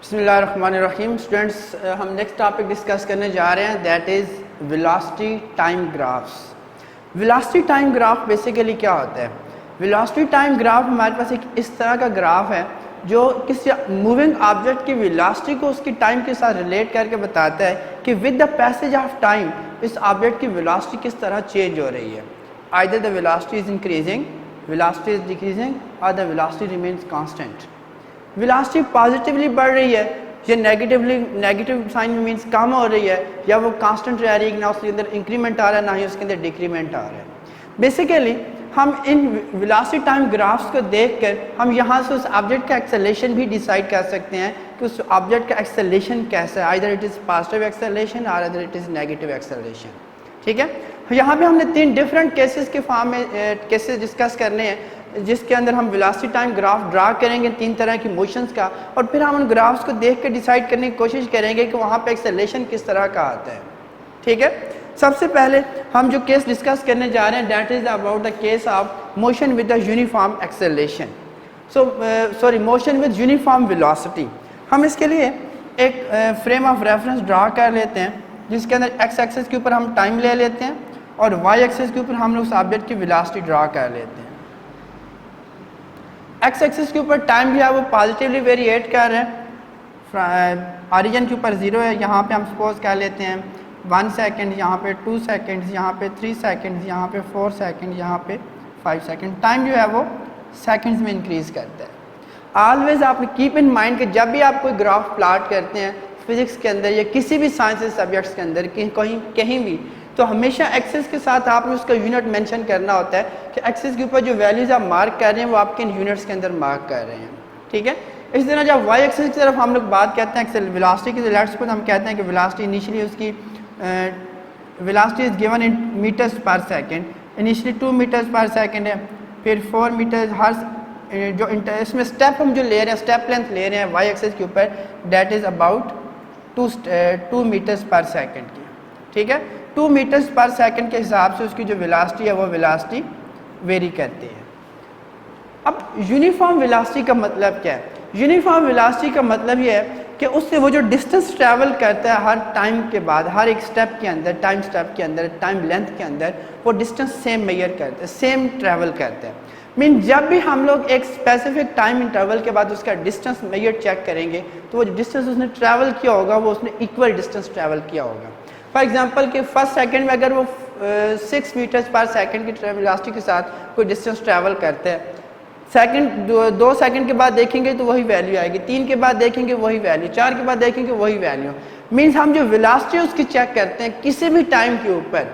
बिस्मिल्लाहिर्रहमानिर्रहीम। स्टूडेंट्स, हम next topic discuss करने जा रहे हैं, that is velocity time graphs. Velocity time graph basically क्या होता है? वेलोसिटी टाइम ग्राफ हमारे पास एक इस तरह का ग्राफ है जो किसी मूविंग ऑब्जेक्ट की वेलोसिटी को उसकी टाइम के साथ रिलेट करके बताता है कि with the passage of time इस ऑब्जेक्ट की वेलोसिटी किस तरह चेंज हो रही है। Either the velocity is increasing, velocity is decreasing और the velocity remains constant. Velocity positively बढ़ रही है या नेगेटिव साइन में मीन्स कम हो रही है, या वो कांस्टेंट रह रही है, ना उसके अंदर इंक्रीमेंट आ रहा है ना ही उसके अंदर डिक्रीमेंट आ रहा है। बेसिकली हम इन वेलोसिटी टाइम ग्राफ्स को देखकर हम यहाँ से उस ऑब्जेक्ट का एक्सेलरेशन भी डिसाइड कर सकते हैं कि उस ऑब्जेक्ट का एक्सेलरेशन कैसा है, either it is positive acceleration और other it is negative acceleration. ठीक है, यहाँ पे हमने 3 डिफरेंट केसेस के फॉर्म में केसेस डिस्कस करने हैं जिसके अंदर हम वेलोसिटी टाइम ग्राफ ड्रा करेंगे 3 तरह की मोशंस का, और फिर हम उन ग्राफ्स को देख के डिसाइड करने की कोशिश करेंगे कि वहाँ पे एक्सेलरेशन किस तरह का आता है। ठीक है, सबसे पहले हम जो केस डिस्कस करने जा रहे हैं that is about the case of motion with the uniform acceleration, motion with uniform velocity. हम इसके लिए एक फ्रेम ऑफ रेफरेंस ड्रा कर लेते हैं जिसके अंदर एक्स एक्सिस के ऊपर हम टाइम ले लेते हैं और वाई एक्सिस के ऊपर हम उस ऑब्जेक्ट की वेलोसिटी ड्रा कर लेते हैं। एक्स एक्सिस के ऊपर टाइम भी है वो पॉजिटिवली वेरिएट कर रहे हैं, ऑरिजिन के ऊपर 0 है, यहाँ पे हम सपोज कर लेते हैं 1 सेकेंड, यहाँ पे 2 सेकेंड्स, यहाँ पे 3 सेकेंड्स, यहाँ पे 4 सेकेंड, यहाँ पे 5 सेकेंड। टाइम जो है वो सेकेंड्स में इंक्रीज करता है। ऑलवेज आपने कीप इन माइंड कि जब भी आप कोई ग्राफ प्लॉट करते हैं फिजिक्स के अंदर या किसी भी साइंस सब्जेक्ट्स के अंदर कहीं भी, तो हमेशा एक्सिस के साथ आपने उसका यूनिट मेंशन करना होता है कि एक्सिस के ऊपर जो वैल्यूज आप मार्क कर रहे हैं वो आपके इन यूनिट्स के अंदर मार्क कर रहे हैं। ठीक है, इस तरह जब वाई एक्सिस की तरफ हम लोग बात करते हैं वेलोसिटी की, लेट्स सपोज हम कहते हैं कि वेलोसिटी इनिशियली उसकी velocity is given in metres per second, initially 2 metres per second है, फिर 4 मीटर्स, हर जो इसमें स्टेप हम जो ले रहे हैं, स्टेप लेंथ ले रहे हैं वाई एक्सिस के ऊपर, that is about 2 metres per second की। ठीक है, 2 मीटर्स पर सेकंड के हिसाब से उसकी जो वेलोसिटी है वो वेलोसिटी वेरी करती है। अब यूनिफॉर्म वेलोसिटी का मतलब क्या है? यूनिफॉर्म वेलोसिटी का मतलब ये है कि उससे वो जो डिस्टेंस ट्रैवल करता है हर टाइम के बाद, हर एक स्टेप के अंदर, टाइम स्टेप के अंदर, टाइम लेंथ के अंदर, वो डिस्टेंस सेम मेजर करता है, सेम ट्रैवल करता है। मीन जब भी हम लोग एक स्पेसिफिक टाइम इंटरवल के बाद उसका डिस्टेंस मेजर चेक करेंगे तो वो डिस्टेंस उसने ट्रैवल किया होगा वो उसने इक्वल डिस्टेंस ट्रैवल किया होगा। फॉर एग्जांपल कि फर्स्ट सेकंड में अगर वो 6 मीटर्स पर सेकंड की वेलोसिटी के साथ कोई डिस्टेंस ट्रैवल करते हैं, सेकंड 2 सेकंड के बाद देखेंगे तो वही वैल्यू आएगी, 3 के बाद देखेंगे वही वैल्यू, 4 के बाद देखेंगे वही वैल्यू। मीन्स हम जो वेलोसिटी उसकी चेक करते हैं किसी भी टाइम के ऊपर,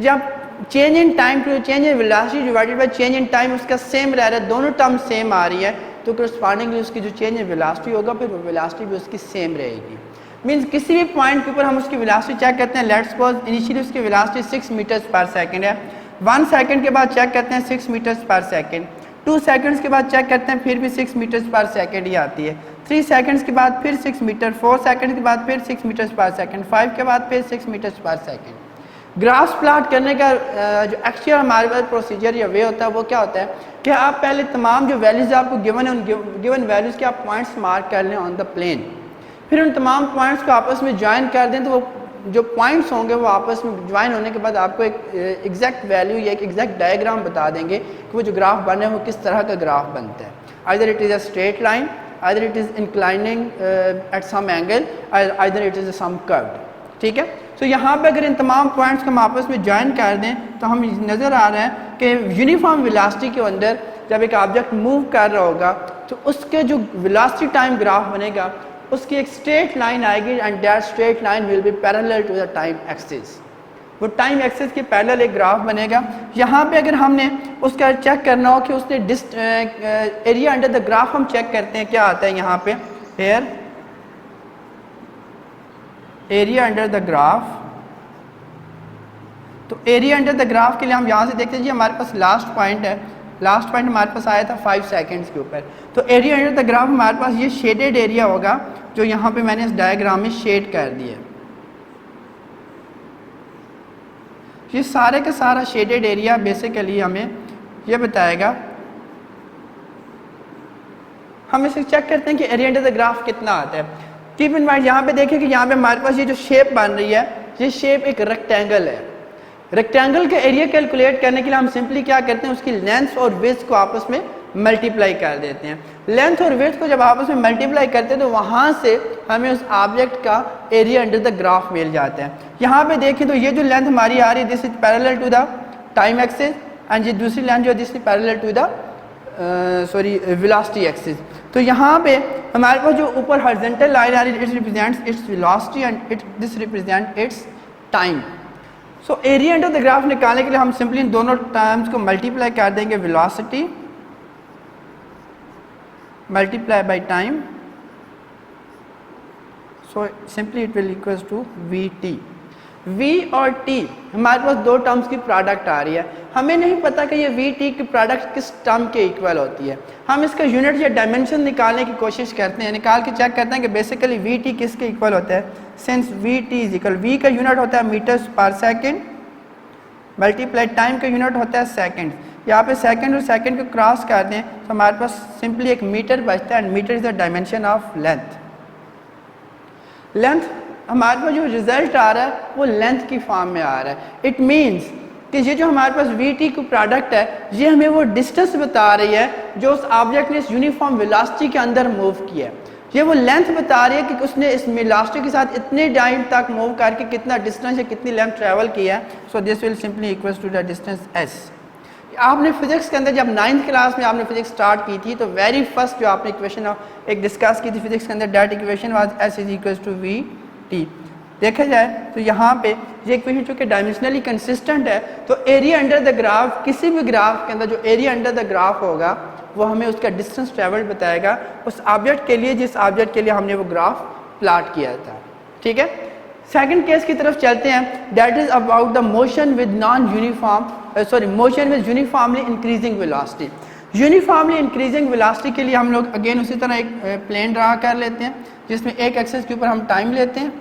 जब change in time to change in velocity divided by change in time उसका सेम रह रहा है, दोनों टर्म सेम आ रही है, तो करस्पॉन्डिंगली उसकी जो चेंज इन वेलोसिटी होगा फिर वो वेलोसिटी भी उसकी सेम रहेगी। मीन्स किसी भी पॉइंट के ऊपर हम उसकी वेलोसिटी चेक करते हैं, लेट्स सपोज इनिशियली उसकी वेलोसिटी 6 मीटर्स पर सेकंड है, 1 सेकंड के बाद चेक करते हैं 6 मीटर्स पर सेकंड, 2 सेकंड्स के बाद चेक करते हैं फिर भी 6 मीटर्स पर सेकंड ही आती है, 3 सेकंड्स के बाद फिर 6 मीटर, 4 सेकंड के बाद फिर 6 मीटर्स पर सेकंड, 5 के बाद फिर 6 मीटर्स पर सेकंड। ग्राफ्स प्लॉट करने का जो एक्चुअल हमारे पास प्रोसीजर या वे होता है वो क्या होता है कि आप पहले तमाम जो वैल्यूज आपको गिवन है उन गिवन वैल्यूज के आप पॉइंट्स मार्क कर लें ऑन द प्लेन, फिर उन तमाम पॉइंट्स को आपस में ज्वाइन कर दें, तो वो जो पॉइंट्स होंगे वो आपस में ज्वाइन होने के बाद आपको एक एग्जैक्ट वैल्यू या एक एग्जैक्ट डायग्राम बता देंगे कि वो जो ग्राफ बने वो किस तरह का ग्राफ बनता है। Either it is a straight line, either it is inclining at some angle, either it is some curved. ठीक है, तो यहाँ पे अगर इन तमाम पॉइंट्स को हम आपस में ज्वाइन कर दें तो हम नज़र आ रहे हैं कि यूनिफॉर्म वेलोसिटी के अंदर जब एक ऑब्जेक्ट मूव कर रहा होगा तो उसके जो वेलोसिटी टाइम ग्राफ बनेगा उसकी एक स्ट्रेट लाइन आएगी and that straight line will be parallel to the time axis. वो टाइम एक्सिस के पैरेलल एक ग्राफ बनेगा। यहाँ पे अगर हमने उसका चेक करना हो कि उसने एरिया अंडर द ग्राफ हम चेक करते हैं क्या आता है यहाँ पे, here area under the graph. तो एरिया अंडर द ग्राफ के लिए हम यहाँ से देखते हैं जी हमारे पास लास्ट पॉइंट है, लास्ट पॉइंट हमारे पास आया था 5 सेकंड्स के ऊपर। तो एरिया अंडर द ग्राफ हमारे पास ये शेडेड एरिया होगा जो यहाँ पे मैंने इस डायग्राम में शेड कर दिया। ये सारे का सारा शेडेड एरिया बेसिकली हमें ये बताएगा, हम इसे चेक करते हैं कि एरिया अंडर द ग्राफ कितना आता है। कीप इन माइंड, यहाँ पे देखिए कि यहाँ पे हमारे पास ये जो शेप बन रही है, ये शेप एक रेक्टेंगल है। रेक्टेंगल का एरिया कैलकुलेट करने के लिए हम सिंपली क्या करते हैं, उसकी लेंथ और विड्थ को आपस में मल्टीप्लाई कर देते हैं। लेंथ और विड्थ को जब आपस में मल्टीप्लाई करते हैं तो वहाँ से हमें उस ऑब्जेक्ट का एरिया अंडर द ग्राफ मिल जाता है। यहाँ पे देखें तो ये जो लेंथ हमारी आ रही है, this is parallel to the time axis, and ये दूसरी लेंथ जो this is parallel to the velocity axis. तो यहाँ पे हमारे पास जो ऊपर हॉरिजॉन्टल लाइन आ रही है, it represents its velocity and this represent it's time. So area under the graph निकालने के लिए हम सिंपली इन दोनों टर्म्स को मल्टीप्लाई कर देंगे, velocity multiply by time, so simply it will equals to Vt। V और T हमारे पास दो टर्म्स की प्रोडक्ट आ रही है, हमें नहीं पता कि ये Vt की प्रोडक्ट किस टर्म के इक्वल होती है। हम इसका यूनिट या डायमेंशन निकालने की कोशिश करते हैं, निकाल के चेक करते हैं कि बेसिकली Vt किसके इक्वल होता है। Since Vt is equal, V का यूनिट होता है metres per second, multiply time का यूनिट होता है सेकेंड। यहाँ पे सेकंड और सेकंड को क्रॉस कर दें तो हमारे पास सिंपली एक मीटर बचता है, and metre is the dimension of length. Length हमारे पास जो रिजल्ट आ रहा है वो लेंथ की फॉर्म में आ रहा है। इट मीन्स कि ये जो हमारे पास Vt की प्रोडक्ट है, ये हमें वो डिस्टेंस बता रही है जो उस ऑब्जेक्ट ने इस यूनिफॉर्म वेलोसिटी के अंदर मूव किया है। ये वो लेंथ बता रही है कि उसने इस वेलोसिटी के साथ इतने टाइम तक मूव करके कितना डिस्टेंस या कितनी लेंथ ट्रेवल किया है। So this will simply equals to the distance s। आपने फिजिक्स के अंदर जब 9th क्लास में आपने फिजिक्स स्टार्ट की थी तो वेरी फर्स्ट जो आपने इक्वेशन एक डिस्कस की थी फिजिक्स के अंदर, that equation was s is equals to Vt। देखा जाए तो यहाँ पे ये इक्वेशन चूँकि डायमेंशनली कंसिस्टेंट है, तो एरिया अंडर द ग्राफ, किसी भी ग्राफ के अंदर जो एरिया अंडर द ग्राफ होगा वो हमें उसका डिस्टेंस ट्रेवल्ड बताएगा उस ऑब्जेक्ट के लिए जिस ऑब्जेक्ट के लिए हमने वो ग्राफ प्लॉट किया था। ठीक है, सेकंड केस की तरफ चलते हैं, that is about the motion with non uniform motion with uniformly increasing velocity. Uniformly increasing velocity के लिए हम लोग अगेन उसी तरह एक प्लेन ड्रा कर लेते हैं जिसमें एक एक्सिस के ऊपर हम टाइम लेते हैं,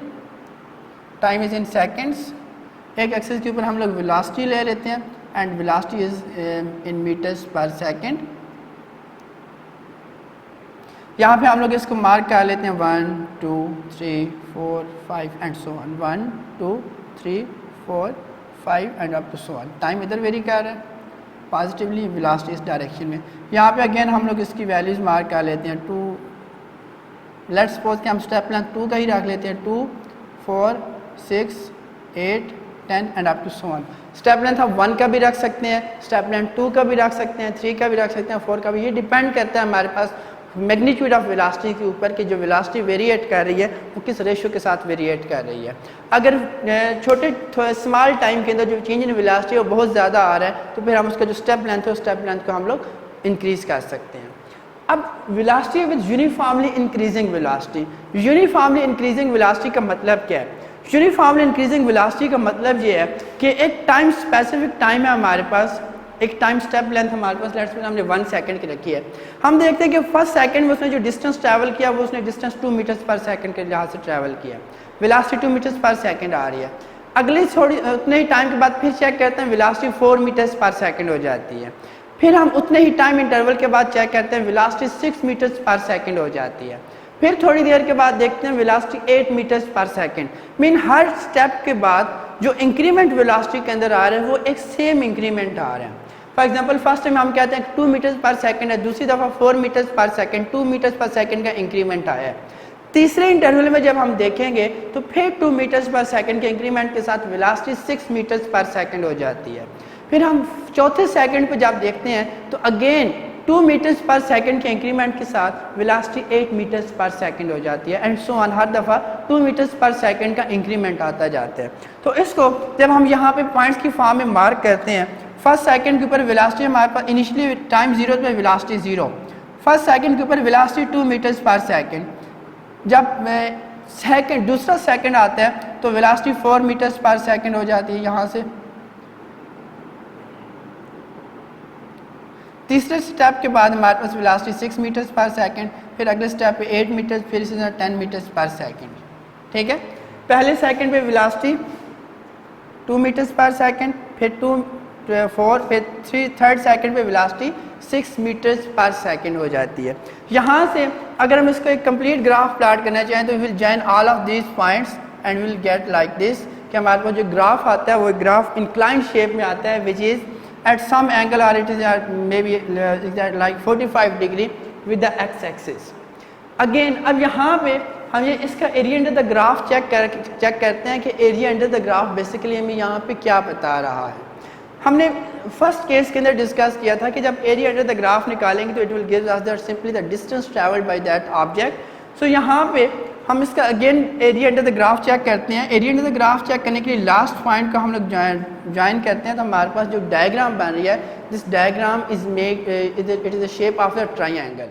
टाइम इज इन सेकेंड्स, एक एक्सिस के ऊपर हम लोग वेलोसिटी ले लेते हैं and velocity is in metres per second. यहाँ पे हम लोग इसको मार्क कर लेते हैं 1 2 3 4 5 and so on, 1 2 3 4 5 and up to so on. Time इधर वेरी कर रहा है पॉजिटिवली, वेलोसिटी इस डायरेक्शन में। यहाँ पे अगेन हम लोग इसकी वैल्यूज मार्क कर लेते हैं 2, लेट्स सपोज कि हम स्टेप लेंथ 2 का ही रख लेते हैं, 2 4 6 8 10 and up to so on. Step length आप 1 का भी रख सकते हैं, स्टेप लेंथ 2 का भी रख सकते हैं, 3 का भी रख सकते हैं, 4 का भी। ये डिपेंड करता है हमारे पास मैग्नीट्यूड ऑफ वेलोसिटी के ऊपर कि जो वेलोसिटी वेरिएट कर रही है वो किस रेशियो के साथ वेरिएट कर रही है। अगर छोटे स्मॉल टाइम के अंदर जो चेंज इन वेलोसिटी है वो बहुत ज़्यादा आ रहा है तो फिर हम उसका जो स्टेप लेंथ है उस स्टेप लेंथ को हम लोग इंक्रीज़ कर सकते हैं। अब velocity with uniformly increasing velocity, uniformly increasing velocity का मतलब क्या है? यूनिफॉर्मली इंक्रीजिंग वेलोसिटी का मतलब ये है कि एक टाइम स्पेसिफिक टाइम है हमारे पास, एक टाइम स्टेप लेंथ हमारे पास लेट्स से हमने 1 सेकंड की रखी है। हम देखते हैं कि फर्स्ट सेकंड में उसने जो डिस्टेंस ट्रैवल किया वो उसने डिस्टेंस 2 मीटर्स पर सेकंड के लिहाज से ट्रैवल किया, वेलोसिटी 2 मीटर्स पर सेकंड आ रही है। अगली थोड़ी उतने ही टाइम के बाद फिर चेक करते हैं, वेलोसिटी 4 मीटर्स पर सेकंड हो जाती है। फिर हम उतने ही टाइम इंटरवल के बाद चेक करते हैं, वेलोसिटी 6 मीटर्स पर सेकंड हो जाती है। फिर थोड़ी देर के बाद देखते हैं वेलोसिटी 8 मीटर्स पर सेकंड। मीन हर स्टेप के बाद जो इंक्रीमेंट वेलोसिटी के अंदर आ रहे हैं वो एक सेम इंक्रीमेंट आ रहे हैं। फॉर एग्जाम्पल फर्स्ट टाइम हम कहते हैं 2 मीटर्स पर सेकंड है, दूसरी दफ़ा 4 मीटर्स पर सेकंड, 2 मीटर्स पर सेकंड का इंक्रीमेंट आया है। तीसरे इंटरवल में जब हम देखेंगे तो फिर 2 मीटर्स पर सेकंड के इंक्रीमेंट के साथ वेलोसिटी 6 मीटर्स पर सेकंड हो जाती है। फिर हम चौथे सेकंड पे जब देखते हैं तो अगेन 2 मीटर्स पर सेकंड के इंक्रीमेंट के साथ वेलोसिटी 8 मीटर्स पर सेकंड हो जाती है एंड सो ऑन। हर दफ़ा 2 मीटर्स पर सेकंड का इंक्रीमेंट आता जाता है। तो इसको जब हम यहाँ पे पॉइंट्स की फॉर्म में मार्क करते हैं, फर्स्ट सेकंड के ऊपर वेलोसिटी हमारे पास इनिशियली टाइम 0 पे वेलोसिटी 0, फर्स्ट सेकंड के ऊपर वेलोसिटी 2 मीटर्स पर सेकंड। जब सेकंड दूसरा सेकंड आता है तो वेलोसिटी 4 मीटर्स पर सेकंड हो जाती है यहाँ से। तीसरे स्टेप के बाद हमारे पास वेलोसिटी 6 मीटर्स पर सेकंड, फिर अगले स्टेप पे 8 मीटर्स, फिर इसी तरह 10 मीटर्स पर सेकंड। ठीक है, पहले सेकंड पे वेलोसिटी 2 मीटर्स पर सेकंड, फिर 4, फिर थर्ड सेकंड पे वेलोसिटी 6 मीटर्स पर सेकंड हो जाती है। यहाँ से अगर हम इसको एक कंप्लीट ग्राफ प्लॉट करना चाहें तो will join all of these points and will get like this, कि हमारे पास जो ग्राफ आता है वो ग्राफ इंक्लाइंड शेप में आता है, which is at some angle और it is may be like 45 degree with the X axis. Again अब यहाँ पे हम ये इसका area under the graph check करते हैं कि area under the graph basically हमें यहाँ पे क्या बता रहा है। हमने फर्स्ट केस के अंदर डिस्कस किया था कि जब एरिया अंडर द ग्राफ निकालेंगे तो it will give us that simply the distance travelled by that object. So यहाँ पे हम इसका again area under the graph check करते हैं। Area under the graph check करने के लिए लास्ट पॉइंट का हम लोग ज्वाइन करते हैं, तो हमारे पास जो डायग्राम बन रही है, this diagram is make it is the shape of the triangle.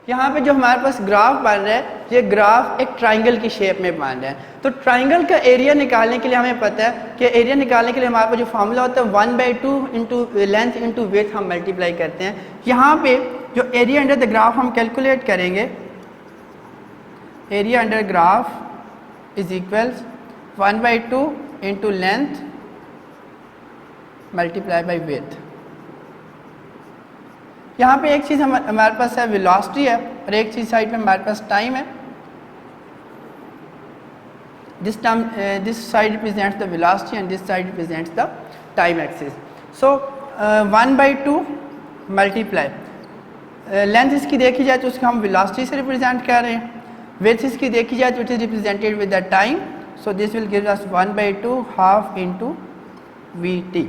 यहाँ पे जो हमारे पास ग्राफ बन रहा है, ये ग्राफ एक ट्राइंगल की शेप में बन रहा है। तो ट्राइंगल का एरिया निकालने के लिए हमें पता है कि एरिया निकालने के लिए हमारे पास जो फार्मूला होता है 1/2 इंटू लेंथ इंटू विड्थ हम मल्टीप्लाई करते हैं। यहाँ पे जो एरिया अंडर द ग्राफ हम कैलकुलेट करेंगे, area under graph is equals 1/2 into length multiply by width. यहाँ पे एक चीज़ हमारे पास है वेलोसिटी है और एक चीज़ साइड पे हमारे पास टाइम है। This side represents the velocity and this side represents the time axis. So 1/2 multiply length इसकी देखी जाए तो उसको हम वेलोसिटी से रिप्रेजेंट कर रहे हैं, विड्थ इसकी देखी जाए तो it is represented with the time. So this will give us 1/2 half into VT।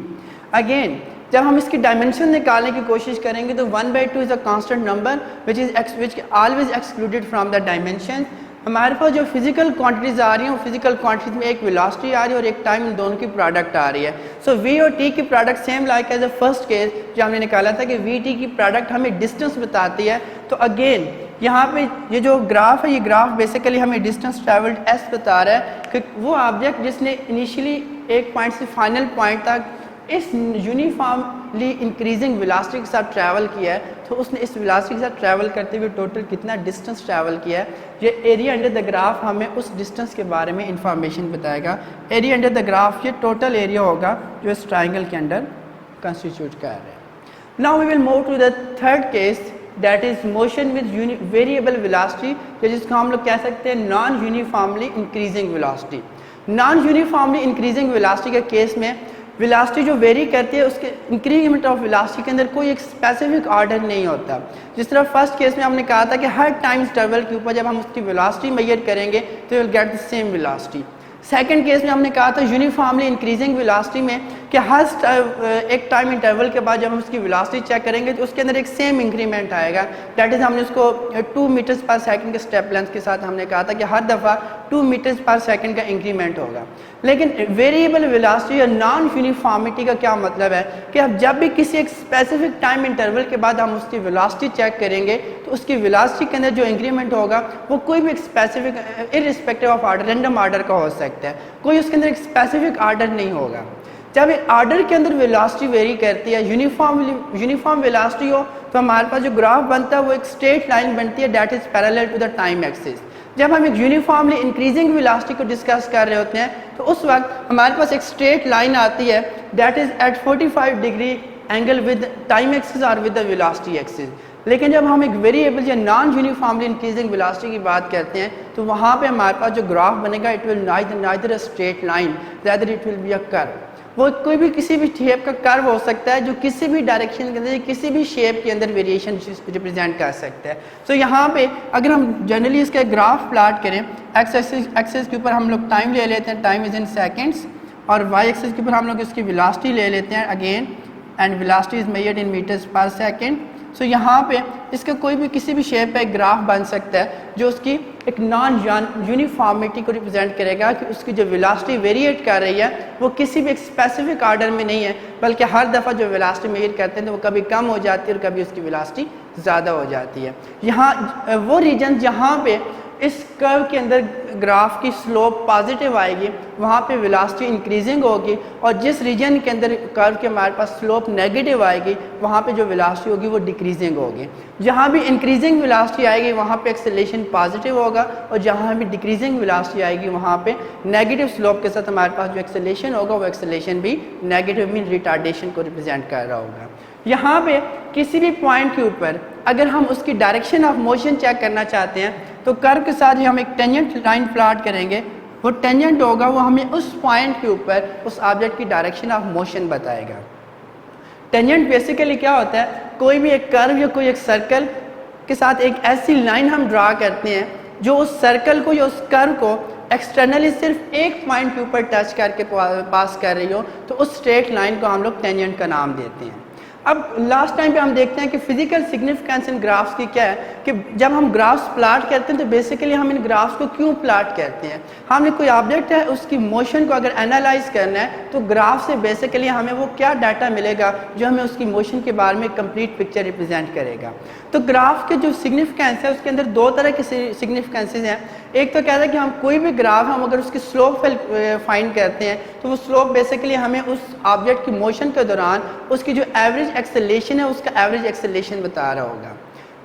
Again जब हम इसकी डायमेंशन निकालने की कोशिश करेंगे तो 1/2 is a constant number which always excluded from the dimension. हमारे पास जो फिजिकल क्वांटिटीज़ आ रही हैं वो फिजिकल क्वांटिटीज़ में एक वेलोसिटी आ रही है और एक टाइम, इन दोनों की प्रोडक्ट आ रही है। सो V और T की product same like as a first case जो हमने निकाला था कि VT की प्रोडक्ट हमें डिस्टेंस बताती है। तो अगेन यहाँ पे ये जो ग्राफ है, ये ग्राफ बेसिकली हमें डिस्टेंस ट्रैवल्ड S बता रहा है कि वो ऑब्जेक्ट जिसने इनिशियली एक पॉइंट से फाइनल पॉइंट तक इस यूनिफॉर्मली इंक्रीजिंग वेलोसिटी के साथ ट्रैवल किया है, तो उसने इस वेलोसिटी के साथ ट्रैवल करते हुए टोटल कितना डिस्टेंस ट्रैवल किया है। ये एरिया अंडर द ग्राफ हमें उस डिस्टेंस के बारे में इंफॉर्मेशन बताएगा। एरिया अंडर द ग्राफ ये टोटल एरिया होगा जो इस ट्राइंगल के अंडर कंस्टिट्यूट कर रहे हैं। Now we will move to the third case, that is motion with variable velocity, जिसको हम लोग कह सकते हैं non uniformly increasing velocity. Non uniformly increasing velocity के केस में वेलोसिटी जो वेरी करती है उसके इंक्रीमेंट ऑफ वेलोसिटी के अंदर कोई एक स्पेसिफिक ऑर्डर नहीं होता। जिस तरह फर्स्ट केस में हमने कहा था कि हर टाइम इंटरवल के ऊपर जब हम उसकी वेलोसिटी मेजर करेंगे तो will get the same velocity. Second case में हमने कहा था यूनिफॉर्मली इंक्रीजिंग वेलोसिटी में कि हर एक टाइम इंटरवल के बाद जब हम उसकी वेलोसिटी चेक करेंगे तो उसके अंदर एक सेम इंक्रीमेंट आएगा। दैट इज़ हमने उसको 2 मीटर्स पर सेकंड के स्टेप लेंथ के साथ हमने कहा था कि हर दफ़ा 2 मीटर्स पर सेकंड का इंक्रीमेंट होगा। लेकिन वेरिएबल वेलोसिटी या नॉन यूनिफॉर्मिटी का क्या मतलब है कि अब जब भी किसी एक स्पेसिफिक टाइम इंटरवल के बाद हम उसकी वेलोसिटी चेक करेंगे तो उसकी वेलोसिटी के अंदर जो इंक्रीमेंट होगा वो कोई भी एक specific irrespective of order, random order का हो सकता है, कोई उसके अंदर एक स्पेसिफिक ऑर्डर नहीं होगा। जब एक ऑर्डर के अंदर वेलोसिटी वेरी करती है, यूनिफॉर्म वेलोसिटी हो, तो हमारे पास जो ग्राफ बनता है वो एक स्ट्रेट लाइन बनती है that is parallel to the time axis. जब हम एक यूनिफॉर्मली इंक्रीजिंग वेलोसिटी को डिस्कस कर रहे होते हैं तो उस वक्त हमारे पास एक स्ट्रेट लाइन आती है that is at 45 degree angle with time axis और विद द वेलोसिटी एक्सिस। लेकिन जब हम एक वेरिएबल या नॉन यूनिफॉर्मली इंक्रीजिंग वेलोसिटी की बात करते हैं तो वहाँ पे हमारे पास जो ग्राफ बनेगा it will neither a straight line rather it will be a curve. वो कोई भी किसी भी शेप का कर्व हो सकता है जो किसी भी डायरेक्शन के अंदर किसी भी शेप के अंदर वेरिएशन रिप्रेजेंट कर सकता है। सो यहाँ पे अगर हम जनरली इसका ग्राफ प्लॉट करें, एक्स एक्सिस के ऊपर हम लोग टाइम ले लेते हैं, टाइम इज इन सेकेंड्स, और वाई एक्सिस के ऊपर हम लोग इसकी वेलोसिटी ले लेते हैं again, and velocity is measured in metres per second. So यहाँ पे इसका कोई भी किसी भी शेप का एक ग्राफ बन सकता है जो उसकी एक नॉन यूनिफॉर्मिटी को रिप्रेजेंट करेगा कि उसकी जो वेलोसिटी वेरिएट कर रही है वो किसी भी एक स्पेसिफिक ऑर्डर में नहीं है, बल्कि हर दफ़ा जो वेलोसिटी मेजर करते हैं तो वो कभी कम हो जाती है और कभी उसकी वेलोसिटी ज़्यादा हो जाती है। यहाँ वो रीजन जहाँ पे इस कर्व के अंदर ग्राफ की स्लोप पॉजिटिव आएगी, वहाँ पे वेलोसिटी इंक्रीजिंग होगी, और जिस रीजन के अंदर कर्व के हमारे पास स्लोप नेगेटिव आएगी वहाँ पे जो वेलोसिटी होगी वो डिक्रीजिंग होगी। जहाँ भी इंक्रीजिंग वेलोसिटी आएगी वहाँ पे एक्सेलरेशन पॉजिटिव होगा, और जहाँ भी डिक्रीजिंग वेलोसिटी आएगी वहाँ पे नेगेटिव स्लोप के साथ हमारे पास जो एक्सेलरेशन होगा वो एक्सेलरेशन भी नेगेटिव मीन रिटार्डेशन को रिप्रेजेंट कर रहा होगा। यहाँ पे किसी भी पॉइंट के ऊपर अगर हम उसकी डायरेक्शन ऑफ मोशन चेक करना चाहते हैं तो कर्व के साथ ही हम एक टेंजेंट लाइन प्लॉट करेंगे, वो टेंजेंट होगा वो हमें उस पॉइंट के ऊपर उस ऑब्जेक्ट की डायरेक्शन ऑफ मोशन बताएगा। टेंजेंट बेसिकली क्या होता है, कोई भी एक कर्व या कोई एक सर्कल के साथ एक ऐसी लाइन हम ड्रा करते हैं जो उस सर्कल को या उस कर्व को एक्सटर्नली सिर्फ एक पॉइंट के ऊपर टच करके पास कर रही हो, तो उस स्ट्रेट लाइन को हम लोग टेंजेंट का नाम देते हैं। अब लास्ट टाइम पे हम देखते हैं कि फिजिकल सिग्निफिकेंस इन ग्राफ्स की क्या है, कि जब हम ग्राफ्स प्लॉट करते हैं तो बेसिकली हम इन ग्राफ्स को क्यों प्लॉट करते हैं। हमने कोई ऑब्जेक्ट है उसकी मोशन को अगर एनालाइज करना है तो ग्राफ से बेसिकली हमें वो क्या डाटा मिलेगा जो हमें उसकी मोशन के बारे में कंप्लीट पिक्चर रिप्रेजेंट करेगा। तो ग्राफ के जो सिग्निफिकेंस है उसके अंदर दो तरह के सिग्निफिकेंसेज हैं। एक तो कहता है कि हम कोई भी ग्राफ हम अगर उसकी स्लोप फाइंड करते हैं तो वो स्लोप बेसिकली हमें उस ऑब्जेक्ट की मोशन के दौरान उसकी जो एवरेज एक्सेलरेशन है उसका एवरेज एक्सेलरेशन बता रहा होगा।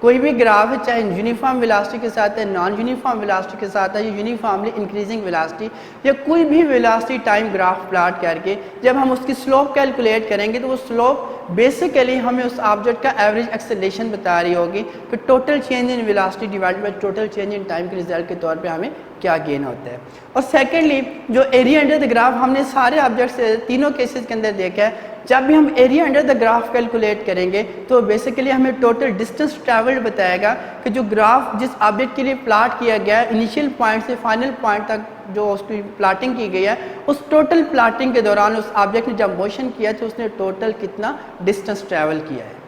कोई भी ग्राफ है चाहे यूनिफॉर्म वेलोसिटी के साथ है, नॉन यूनिफॉर्म वेलोसिटी के साथ है, या यूनिफॉर्मली इंक्रीजिंग वेलोसिटी, या कोई भी वेलोसिटी टाइम ग्राफ प्लॉट करके जब हम उसकी स्लोप कैलकुलेट करेंगे तो वो स्लोप बेसिकली हमें उस ऑब्जेक्ट का एवरेज एक्सेलरेशन बता रही होगी कि total change in velocity divided by total change in time के रिजल्ट के तौर पे हमें क्या गेन होता है। और सेकेंडली जो एरिया अंडर द ग्राफ हमने सारे ऑब्जेक्ट्स तीनों केसेस के अंदर देखा है, जब भी हम area under the graph calculate करेंगे तो बेसिकली हमें टोटल डिस्टेंस ट्रैवल्ड बताएगा कि जो ग्राफ जिस ऑब्जेक्ट के लिए प्लॉट किया गया है इनिशियल पॉइंट से फाइनल पॉइंट तक जो उसकी प्लॉटिंग की गई है उस टोटल प्लॉटिंग के दौरान उस ऑब्जेक्ट ने जब मोशन किया तो उसने टोटल कितना डिस्टेंस ट्रैवल किया है।